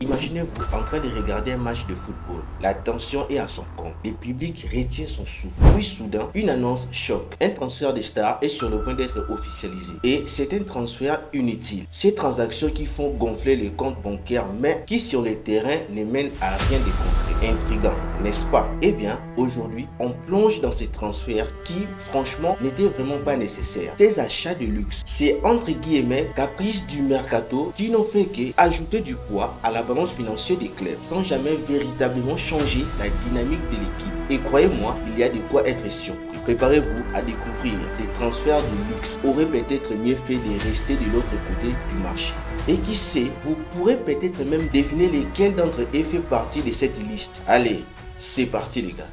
Imaginez-vous en train de regarder un match de football. La tension est à son comble. Le public retient son souffle. Puis soudain, une annonce choque. Un transfert de stars est sur le point d'être officialisé. Et c'est un transfert inutile. Ces transactions qui font gonfler les comptes bancaires, mais qui sur le terrain ne mènent à rien de concret. Intriguant, n'est-ce pas? Eh bien, aujourd'hui, on plonge dans ces transferts qui, franchement, n'étaient vraiment pas nécessaires. Ces achats de luxe, c'est entre guillemets caprices du mercato qui n'ont fait qu'ajouter du poids à la balance financière des clubs sans jamais véritablement changer la dynamique de l'équipe. Et croyez-moi, il y a de quoi être surpris. Préparez-vous à découvrir ces transferts de luxe auraient peut-être mieux fait de rester de l'autre côté du marché. Et qui sait, vous pourrez peut-être même deviner lesquels d'entre eux fait partie de cette liste. Allez, c'est parti les gars.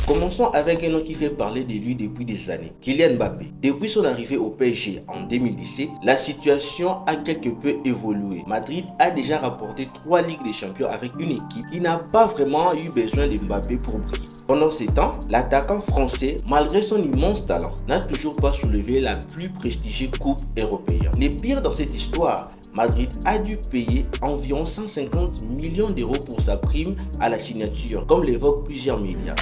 Commençons avec un nom qui fait parler de lui depuis des années, Kylian Mbappé. Depuis son arrivée au PSG en 2017, la situation a quelque peu évolué. Madrid a déjà rapporté 3 Ligues des Champions avec une équipe qui n'a pas vraiment eu besoin de Mbappé pour briller. Pendant ces temps, l'attaquant français, malgré son immense talent, n'a toujours pas soulevé la plus prestigieuse coupe européenne. Le pire dans cette histoire, Madrid a dû payer environ 150 millions d'euros pour sa prime à la signature, comme l'évoquent plusieurs médias.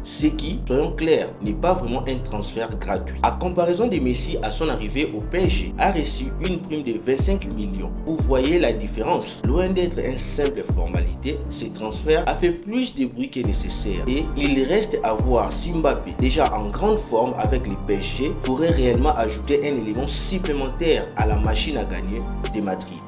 Ce qui, soyons clairs, n'est pas vraiment un transfert gratuit. À comparaison de Messi à son arrivée au PSG, a reçu une prime de 25 millions. Vous voyez la différence. Loin d'être une simple formalité, ce transfert a fait plus de bruit que nécessaire. Et il reste à voir si Mbappé, déjà en grande forme avec le PSG, pourrait réellement ajouter un élément supplémentaire à la machine à gagner de Madrid.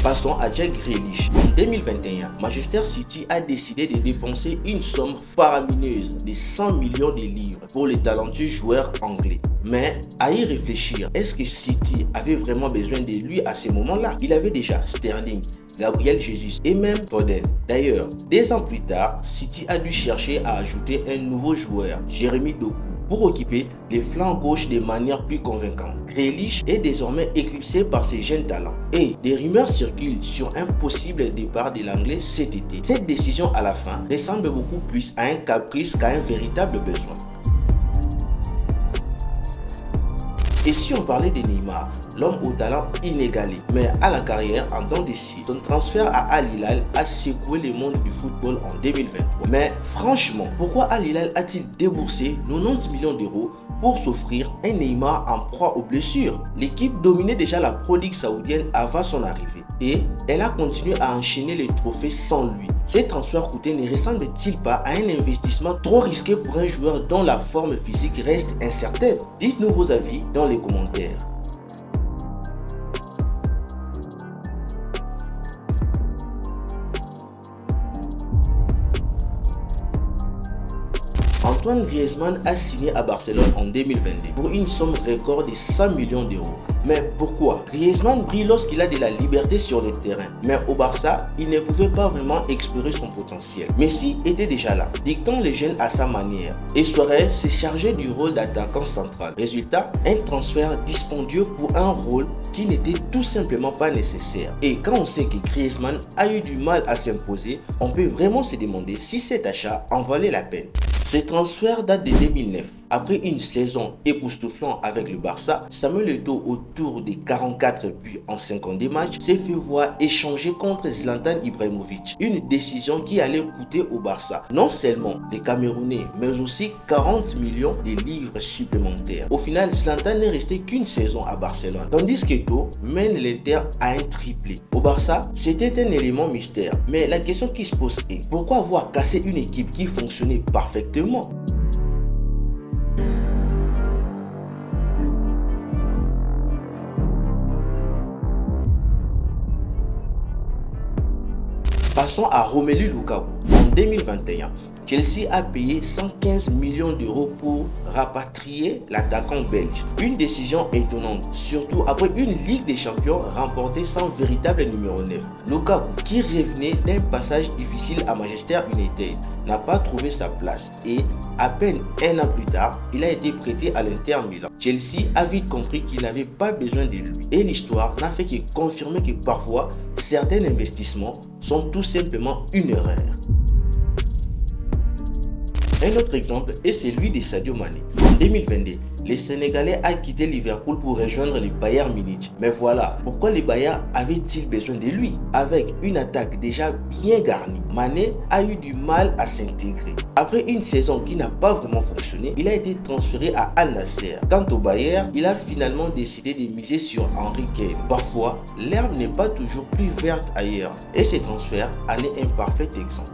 Passons à Jack Grealish. En 2021, Manchester City a décidé de dépenser une somme faramineuse de 100 millions de livres pour le talentueux joueur anglais. Mais à y réfléchir, est-ce que City avait vraiment besoin de lui à ce moment-là? Il avait déjà Sterling, Gabriel Jesus et même Foden. D'ailleurs, 2 ans plus tard, City a dû chercher à ajouter un nouveau joueur, Jeremy Doku, pour occuper les flancs gauche de manière plus convaincante. Grealish est désormais éclipsé par ses jeunes talents et des rumeurs circulent sur un possible départ de l'anglais cet été. Cette décision à la fin ressemble beaucoup plus à un caprice qu'à un véritable besoin. Et si on parlait de Neymar, l'homme au talent inégalé, mais à la carrière en dents de scie, son transfert à Al Hilal a secoué le monde du football en 2023. Mais franchement, pourquoi Al Hilal a-t-il déboursé 90 millions d'euros pour s'offrir un Neymar en proie aux blessures? L'équipe dominait déjà la Pro League saoudienne avant son arrivée et elle a continué à enchaîner les trophées sans lui. Ces transferts coûtés ne ressemblent-ils pas à un investissement trop risqué pour un joueur dont la forme physique reste incertaine? Dites-nous vos avis dans les commentaires. Antoine Griezmann a signé à Barcelone en 2022 pour une somme record de 100 millions d'euros. Mais pourquoi? Griezmann brille lorsqu'il a de la liberté sur le terrain. Mais au Barça, il ne pouvait pas vraiment explorer son potentiel. Messi était déjà là, dictant les jeunes à sa manière. Et Suarez s'est chargé du rôle d'attaquant central. Résultat, un transfert dispendieux pour un rôle qui n'était tout simplement pas nécessaire. Et quand on sait que Griezmann a eu du mal à s'imposer, on peut vraiment se demander si cet achat en valait la peine. Ce transfert date de 2009. Après une saison époustouflante avec le Barça, Samuel Eto'o, autour de 44 buts en 52 matchs, s'est fait voir échanger contre Zlatan Ibrahimovic. Une décision qui allait coûter au Barça non seulement les Camerounais, mais aussi 40 millions de livres supplémentaires. Au final, Zlatan n'est resté qu'une saison à Barcelone, tandis qu'Eto'o mène l'Inter à un triplé. Au Barça, c'était un élément mystère. Mais la question qui se pose est, pourquoi avoir cassé une équipe qui fonctionnait parfaitement? Passons à Romelu Lukaku. En 2021, Chelsea a payé 115 millions d'euros pour rapatrier l'attaquant belge. Une décision étonnante, surtout après une Ligue des Champions remportée sans véritable numéro 9. Lukaku, qui revenait d'un passage difficile à Manchester United, n'a pas trouvé sa place et à peine 1 an plus tard, il a été prêté à l'Inter Milan. Chelsea a vite compris qu'il n'avait pas besoin de lui et l'histoire n'a fait que confirmer que parfois certains investissements sont tout simplement une erreur. Un autre exemple est celui de Sadio Mané. En 2022, le Sénégalais a quitté Liverpool pour rejoindre le Bayern Munich. Mais voilà, pourquoi les Bayern avaient-ils besoin de lui? Avec une attaque déjà bien garnie, Mané a eu du mal à s'intégrer. Après une saison qui n'a pas vraiment fonctionné, il a été transféré à Al Nassr. Quant au Bayern, il a finalement décidé de miser sur Harry Kane. Parfois, l'herbe n'est pas toujours plus verte ailleurs, et ce transfert en est un parfait exemple.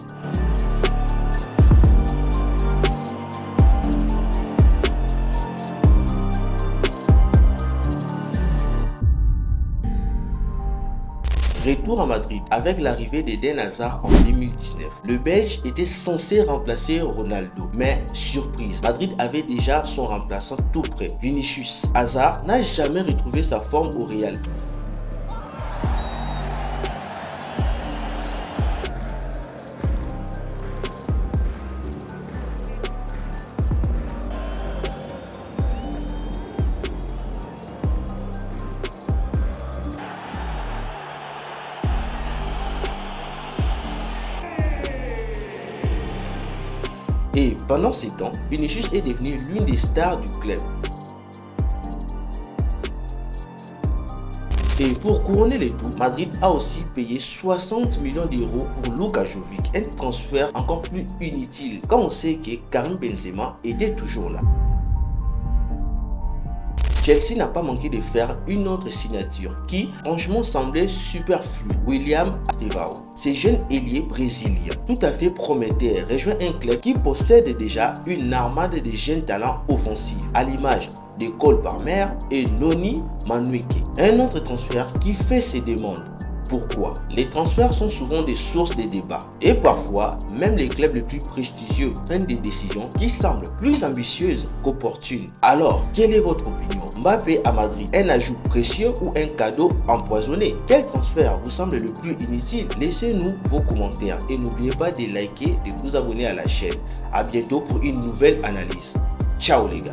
Retour à Madrid avec l'arrivée d'Eden Hazard en 2019. Le Belge était censé remplacer Ronaldo, mais surprise, Madrid avait déjà son remplaçant tout prêt, Vinicius. Hazard n'a jamais retrouvé sa forme au Real. Et pendant ces temps, Vinicius est devenu l'une des stars du club. Et pour couronner le tout, Madrid a aussi payé 60 millions d'euros pour Luka Jovic, un transfert encore plus inutile, quand on sait que Karim Benzema était toujours là. Chelsea n'a pas manqué de faire une autre signature qui, franchement, semblait superflue. William Atevao. Ce jeune ailier brésilien, tout à fait prometteur, rejoint un club qui possède déjà une armade de jeunes talents offensifs, à l'image de Cole Palmer et Noni Madueke. Un autre transfert qui fait ses demandes. Pourquoi? Les transferts sont souvent des sources de débats et parfois même les clubs les plus prestigieux prennent des décisions qui semblent plus ambitieuses qu'opportunes. Alors, quelle est votre opinion? Mbappé à Madrid, un ajout précieux ou un cadeau empoisonné? Quel transfert vous semble le plus inutile? Laissez-nous vos commentaires et n'oubliez pas de liker et de vous abonner à la chaîne. A bientôt pour une nouvelle analyse. Ciao les gars.